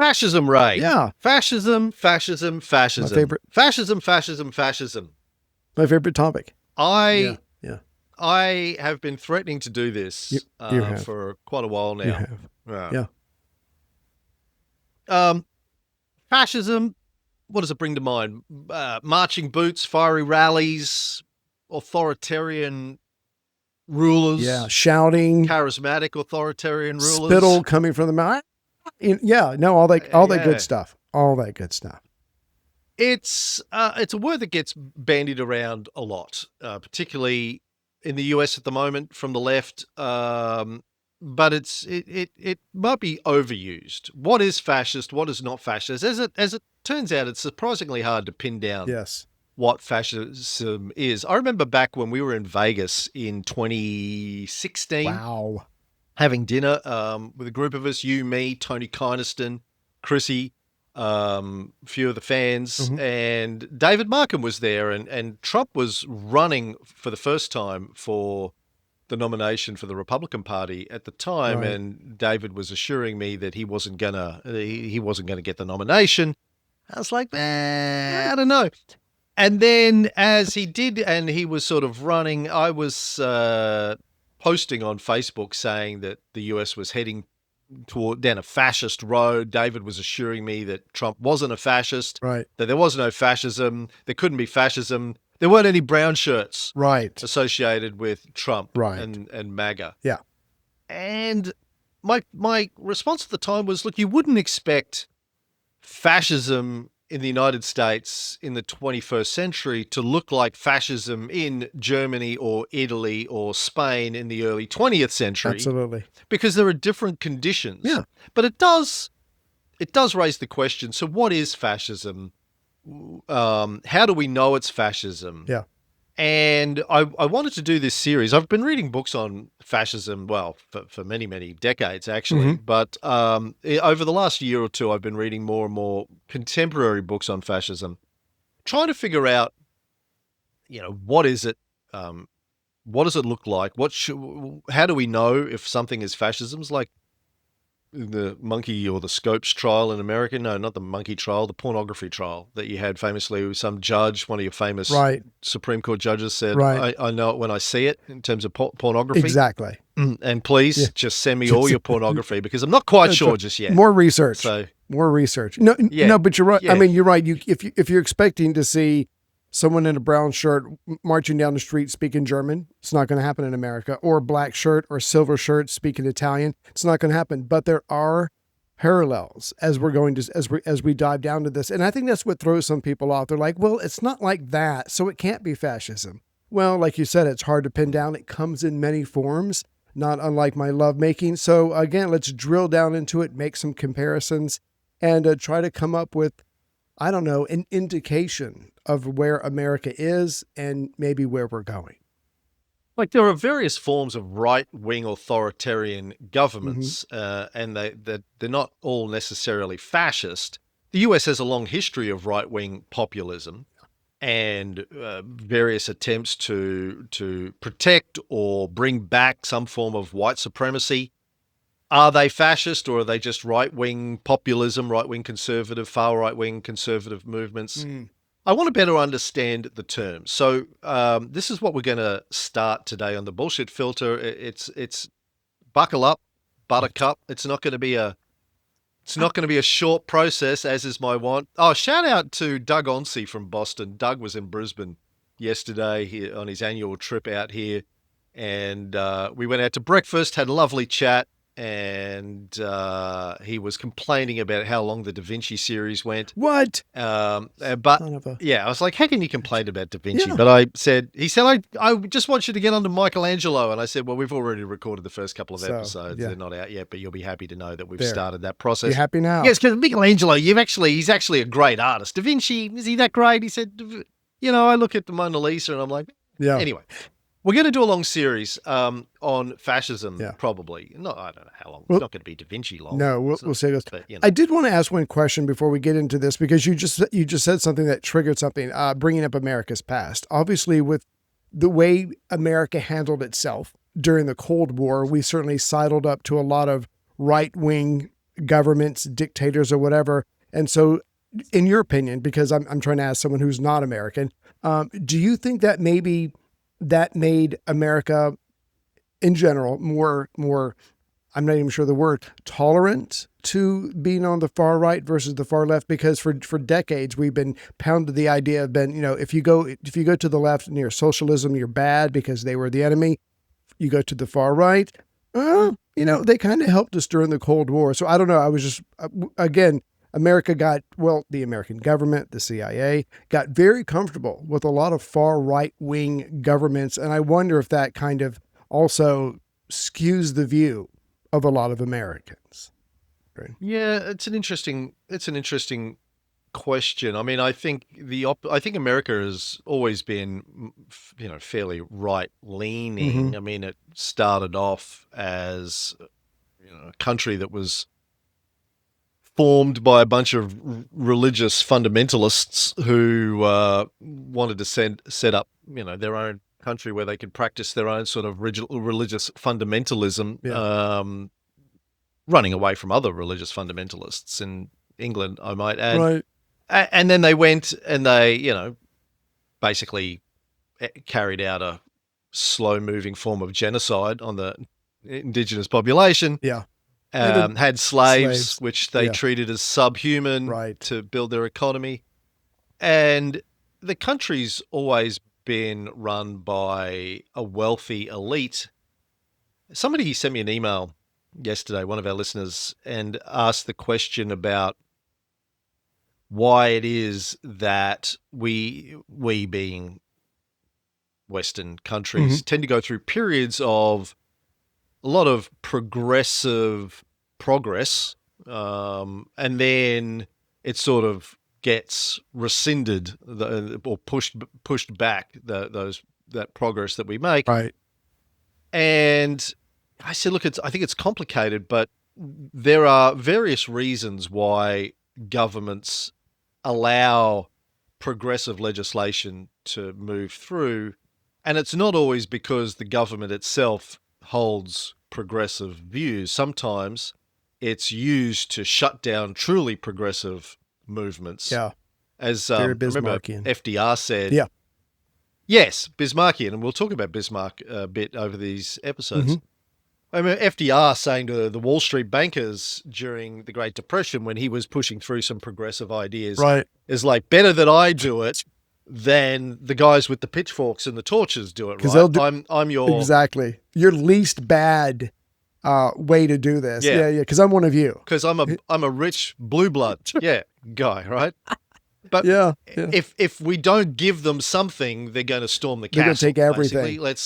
Fascism, Ray. Yeah. Fascism, fascism, fascism. My favorite. Fascism, fascism, fascism. My favorite topic. I Yeah. I have been threatening to do this You have. for quite a while now. You have. Yeah. Fascism, what does it bring to mind? Marching boots, fiery rallies, authoritarian rulers. Yeah. Shouting. Charismatic authoritarian rulers. Spittle coming from the mouth. Yeah. No, all that good stuff. All that good stuff. It's a word that gets bandied around a lot, particularly in the US at the moment from the left. But it might be overused. What is fascist? What is not fascist? As it turns out, it's surprisingly hard to pin down what fascism is. I remember back when we were in Vegas in 2016. Wow. Having dinner with a group of us, you, me, Tony Kynaston, Chrissy, a few of the fans, and David Markham was there, and Trump was running for the first time for the nomination for the Republican Party at the time, and David was assuring me that he wasn't gonna get the nomination. I was like, I don't know. And then as he did, and he was sort of running, I was posting on Facebook saying that the US was heading down a fascist road. David was assuring me that Trump wasn't a fascist, that there was no fascism, there couldn't be fascism. There weren't any brown shirts associated with Trump and MAGA. Yeah. And my response at the time was, look, you wouldn't expect fascism in the United States in the 21st century to look like fascism in Germany or Italy or Spain in the early 20th century. Absolutely. Because there are different conditions. Yeah. But it does raise the question, so what is fascism? How do we know it's fascism? Yeah. And I wanted to do this series. I've been reading books on fascism, well, for many, many decades, actually. But over the last year or two, I've been reading more and more contemporary books on fascism, trying to figure out, what is it? What does it look like? How do we know if something is fascism? It's like the monkey or the Scopes trial in America. No, not the monkey trial, the pornography trial that you had famously with some judge, one of your famous Supreme Court judges said, I know it when I see it in terms of pornography. Exactly. And please just send me all your pornography because I'm not quite sure just yet. More research. So more research. No, but you're right. Yeah. I mean, you're right. If you're expecting to see someone in a brown shirt marching down the street speaking German, it's not going to happen in America. Or a black shirt or silver shirt speaking Italian, it's not going to happen. But there are parallels as we dive down to this, and I think that's what throws some people off. They're like, "Well, it's not like that, so it can't be fascism." Well, like you said, it's hard to pin down. It comes in many forms, not unlike my lovemaking. So again, let's drill down into it, make some comparisons, and try to come up with, I don't know, an indication of where America is and maybe where we're going. Like there are various forms of right-wing authoritarian governments, and they're not all necessarily fascist. The US has a long history of right-wing populism and various attempts to protect or bring back some form of white supremacy. Are they fascist, or are they just right-wing populism, right-wing conservative, far right-wing conservative movements? I want to better understand the terms. So this is what we're going to start today on the Bullshit Filter. It's buckle up, buttercup. It's not going to be a short process, as is my want. Oh, shout out to Doug Onsey from Boston. Doug was in Brisbane yesterday on his annual trip out here, and we went out to breakfast, had a lovely chat. And he was complaining about how long the Da Vinci series went. What? But I was like, how can you complain about Da Vinci? Yeah. But he said, I just want you to get on to Michelangelo. And I said, well, we've already recorded the first couple of episodes. Yeah. They're not out yet, but you'll be happy to know that we've started that process. You're happy now? Yes, because Michelangelo, he's actually a great artist. Da Vinci, is he that great? He said, I look at the Mona Lisa and I'm like, yeah. Anyway. We're going to do a long series on fascism, probably. No, I don't know how long. It's not going to be Da Vinci long. No, we'll say this. But, I did want to ask one question before we get into this, because you just said something that triggered something, bringing up America's past. Obviously, with the way America handled itself during the Cold War, we certainly sidled up to a lot of right-wing governments, dictators, or whatever. And so, in your opinion, because I'm trying to ask someone who's not American, do you think that maybe that made America in general more, I'm not even sure the word, tolerant to being on the far right versus the far left? Because for decades we've been pounded the idea of if you go to the left and you're socialism, you're bad because they were the enemy. You go to the far right, they kind of helped us during the Cold War. So I don't know. I was just, again, the American government, the CIA, got very comfortable with a lot of far right-wing governments. And I wonder if that kind of also skews the view of a lot of Americans. Right? Yeah, it's an interesting question. I mean, I think America has always been, fairly right-leaning. I mean, it started off as a country that was formed by a bunch of religious fundamentalists who wanted to set up, their own country where they could practice their own sort of religious fundamentalism, running away from other religious fundamentalists in England, I might add. Right. And then they went and they, basically carried out a slow-moving form of genocide on the indigenous population. Yeah. Had slaves, which they treated as subhuman to build their economy. And the country's always been run by a wealthy elite. Somebody sent me an email yesterday, one of our listeners, and asked the question about why it is that we being Western countries tend to go through periods of a lot of progressive progress, and then it sort of gets rescinded or pushed back that progress that we make. Right. And I said, look, I think it's complicated, but there are various reasons why governments allow progressive legislation to move through, and it's not always because the government itself holds progressive views. Sometimes it's used to shut down truly progressive movements. Yeah. As I remember FDR said. Yeah. Yes, Bismarckian, and we'll talk about Bismarck a bit over these episodes. I remember FDR saying to the Wall Street bankers during the Great Depression when he was pushing through some progressive ideas, is like, better that I do it than the guys with the pitchforks and the torches do it, right? I'm your... Exactly. Your least bad way to do this. Yeah, because I'm one of you. Because I'm a rich blue blood guy, right? But if we don't give them something, they're going to storm the castle. They're going to take everything. Basically. Let's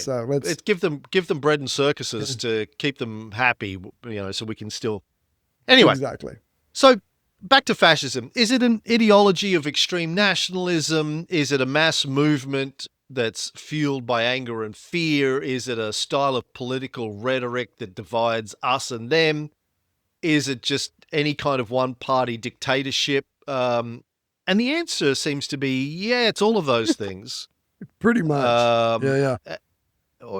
So let's give them bread and circuses to keep them happy, so we can still. Anyway, exactly. So back to fascism. Is it an ideology of extreme nationalism? Is it a mass movement that's fueled by anger and fear? Is it a style of political rhetoric that divides us and them? Is it just any kind of one-party dictatorship? And the answer seems to be, it's all of those things. Pretty much.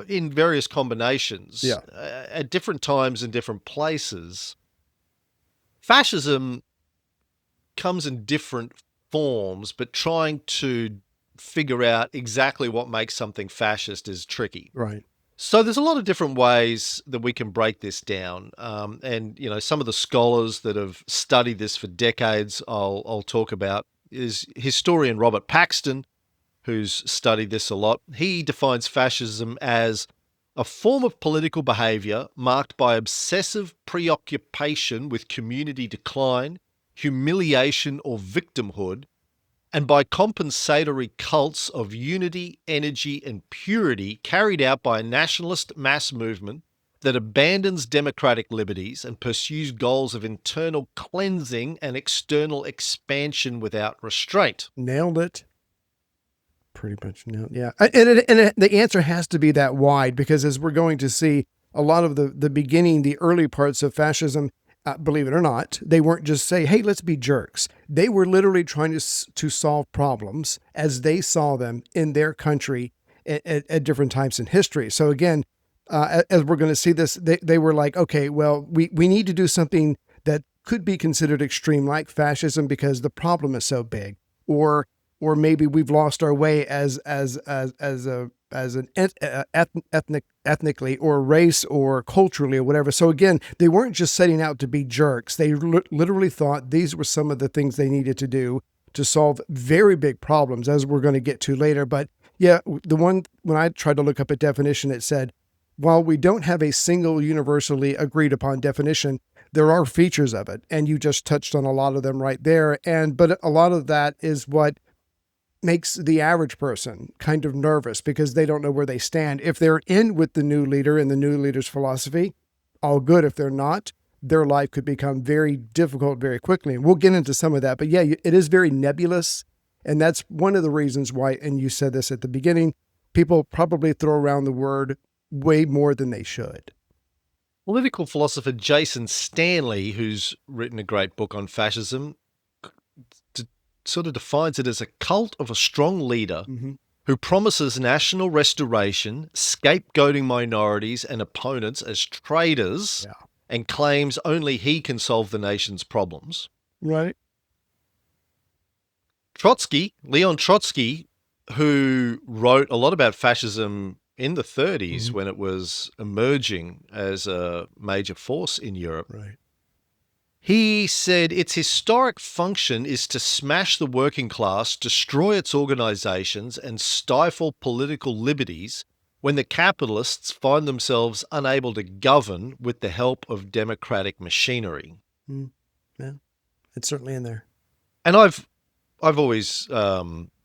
In various combinations. At different times and different places. Fascism comes in different forms, but trying to figure out exactly what makes something fascist is tricky. Right. So there's a lot of different ways that we can break this down. And, some of the scholars that have studied this for decades, I'll talk about, is historian Robert Paxton, who's studied this a lot. He defines fascism as a form of political behavior marked by obsessive preoccupation with community decline, humiliation, or victimhood, and by compensatory cults of unity, energy, and purity carried out by a nationalist mass movement that abandons democratic liberties and pursues goals of internal cleansing and external expansion without restraint. Nailed it. Pretty much nailed it. Yeah. And the answer has to be that wide, because as we're going to see, a lot of the early parts of fascism, believe it or not, they weren't just say, hey, let's be jerks. They were literally trying to solve problems as they saw them in their country at different times in history. So again, as we're going to see this, they were like, okay, well, we need to do something that could be considered extreme, like fascism, because the problem is so big, or maybe we've lost our way as an ethnically or race or culturally or whatever. So again, they weren't just setting out to be jerks. They literally thought these were some of the things they needed to do to solve very big problems, as we're going to get to later. But yeah, the one, when I tried to look up a definition, it said, while we don't have a single universally agreed upon definition, there are features of it. And you just touched on a lot of them right there. But a lot of that is what makes the average person kind of nervous, because they don't know where they stand. If they're in with the new leader and the new leader's philosophy, all good. If they're not, their life could become very difficult very quickly. And we'll get into some of that. But yeah, it is very nebulous. And that's one of the reasons why, and you said this at the beginning, people probably throw around the word way more than they should. Political philosopher Jason Stanley, who's written a great book on fascism, sort of defines it as a cult of a strong leader who promises national restoration, scapegoating minorities and opponents as traitors, and claims only he can solve the nation's problems. Right. Leon Trotsky, who wrote a lot about fascism in the 30s when it was emerging as a major force in Europe. Right. He said its historic function is to smash the working class, destroy its organizations, and stifle political liberties when the capitalists find themselves unable to govern with the help of democratic machinery. Yeah, it's certainly in there. And I've always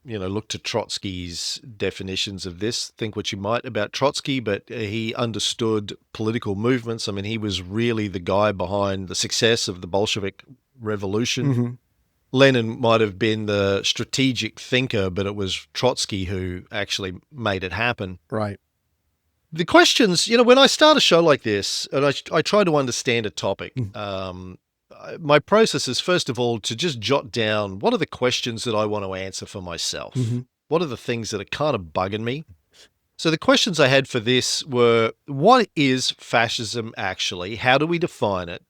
looked at Trotsky's definitions of this. Think what you might about Trotsky, but he understood political movements. I mean, he was really the guy behind the success of the Bolshevik Revolution. Lenin might have been the strategic thinker, but it was Trotsky who actually made it happen. Right. The questions, when I start a show like this, and I try to understand a topic, my process is, first of all, to just jot down what are the questions that I want to answer for myself. What are the things that are kind of bugging me? So the questions I had for this were, what is fascism actually? How do we define it?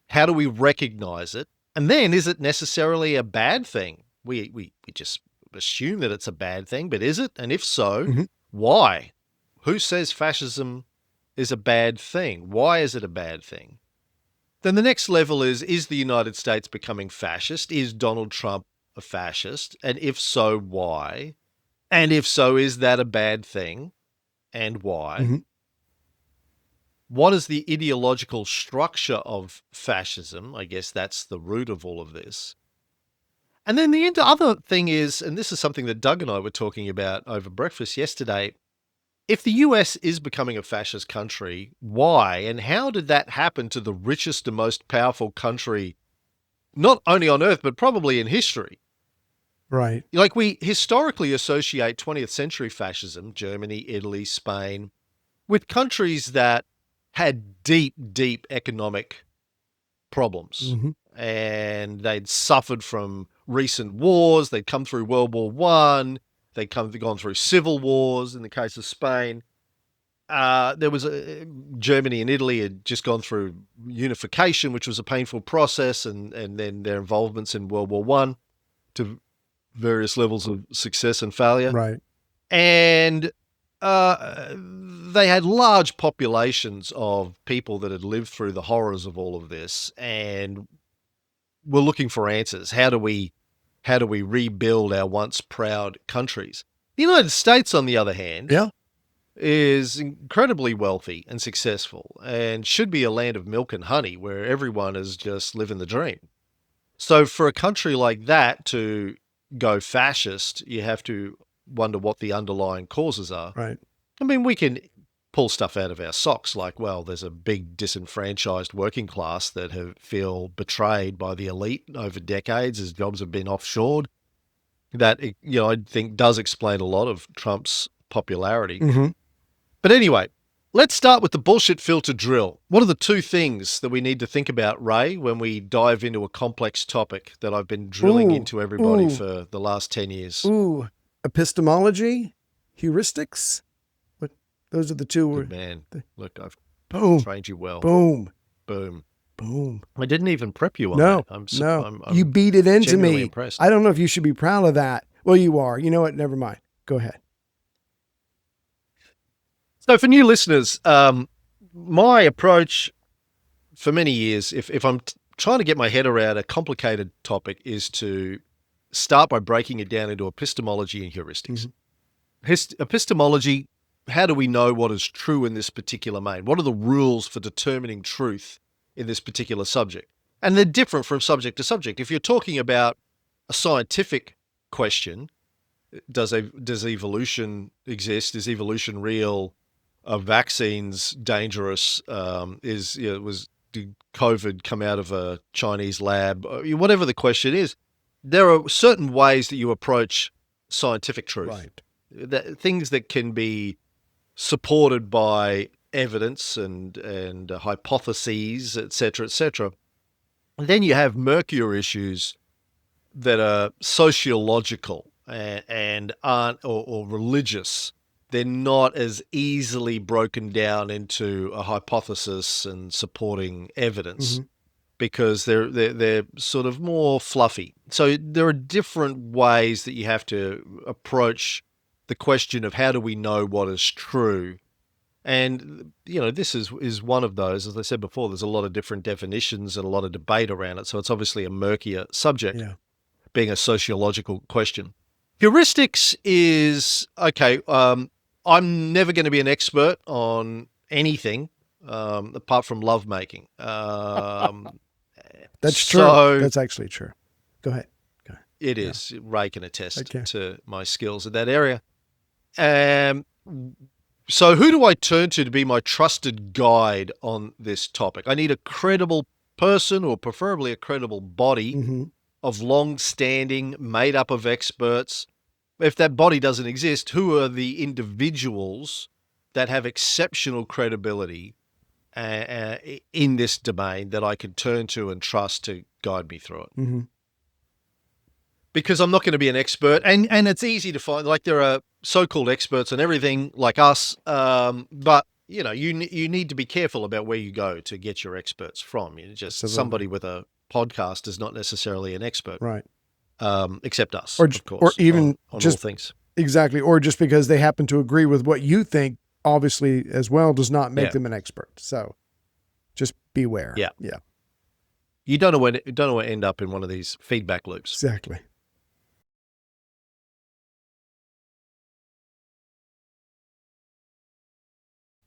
How do we recognize it? And then, is it necessarily a bad thing? We just assume that it's a bad thing, but is it? And if so, why? Who says fascism is a bad thing? Why is it a bad thing? Then the next level is the United States becoming fascist? Is Donald Trump a fascist? And if so, why? And if so, is that a bad thing? And why? What is the ideological structure of fascism? I guess that's the root of all of this. And then the other thing is, and this is something that Doug and I were talking about over breakfast yesterday, if the US is becoming a fascist country, why? And how did that happen to the richest and most powerful country, not only on earth, but probably in history? Right. Like, we historically associate 20th century fascism, Germany, Italy, Spain, with countries that had deep, deep economic problems. And they'd suffered from recent wars. They'd come through World War I. They'd gone through civil wars in the case of Spain. There was Germany and Italy had just gone through unification, which was a painful process, and then their involvements in World War I to various levels of success and failure. Right. And they had large populations of people that had lived through the horrors of all of this and were looking for answers. How do we rebuild our once proud countries? The United States, on the other hand, is incredibly wealthy and successful and should be a land of milk and honey where everyone is just living the dream. So for a country like that to go fascist, you have to wonder what the underlying causes are. Right. I mean, we can pull stuff out of our socks like, well, there's a big disenfranchised working class that feel betrayed by the elite over decades as jobs have been offshored. That, I think does explain a lot of Trump's popularity. But anyway, let's start with the bullshit filter drill. What are the two things that we need to think about, Ray, when we dive into a complex topic that I've been drilling into everybody for the last 10 years? Epistemology, heuristics. Those are the two. Good man. Look, I've Boom. trained you well. Boom. Boom. Boom. I didn't even prep you on No, that. no. I'm You beat it into genuinely me. impressed. I don't know if you should be proud of that. Well, you are. You know what? Never mind. Go ahead. So for new listeners, my approach for many years, if I'm trying to get my head around a complicated topic, is to start by breaking it down into epistemology and heuristics. Epistemology, how do we know what is true in this particular domain? What are the rules for determining truth in this particular subject? And they're different from subject to subject. If you're talking about a scientific question, does evolution exist? Is evolution real? Are vaccines dangerous? Did COVID come out of a Chinese lab? Whatever the question is, there are certain ways that you approach scientific truth. Right. Things that can be supported by evidence and hypotheses, et cetera, et cetera. And then you have murkier issues that are sociological and aren't or religious. They're not as easily broken down into a hypothesis and supporting evidence because they're sort of more fluffy. So there are different ways that you have to approach the question of how do we know what is true. And, this is one of those. As I said before, there's a lot of different definitions and a lot of debate around it. So it's obviously a murkier subject, being a sociological question. Heuristics is, okay, I'm never going to be an expert on anything apart from lovemaking. That's true. That's actually true. Go ahead. It is. Ray can attest Okay. to my skills in that area. So who do I turn to be my trusted guide on this topic? I need a credible person, or preferably a credible body of long-standing, made up of experts. If that body doesn't exist, who are the individuals that have exceptional credibility in this domain that I can turn to and trust to guide me through it? Because I'm not going to be an expert, and it's easy to find, like there are so-called experts on everything like us, but you need to be careful about where you go to get your experts from. Absolutely. Somebody with a podcast is not necessarily an expert, Right? Except us, of course, or even on just all things. Exactly, or just because they happen to agree with what you think, obviously as well, does not make them an expert. So, just beware. Yeah. Yeah. You don't want to end up in one of these feedback loops. Exactly.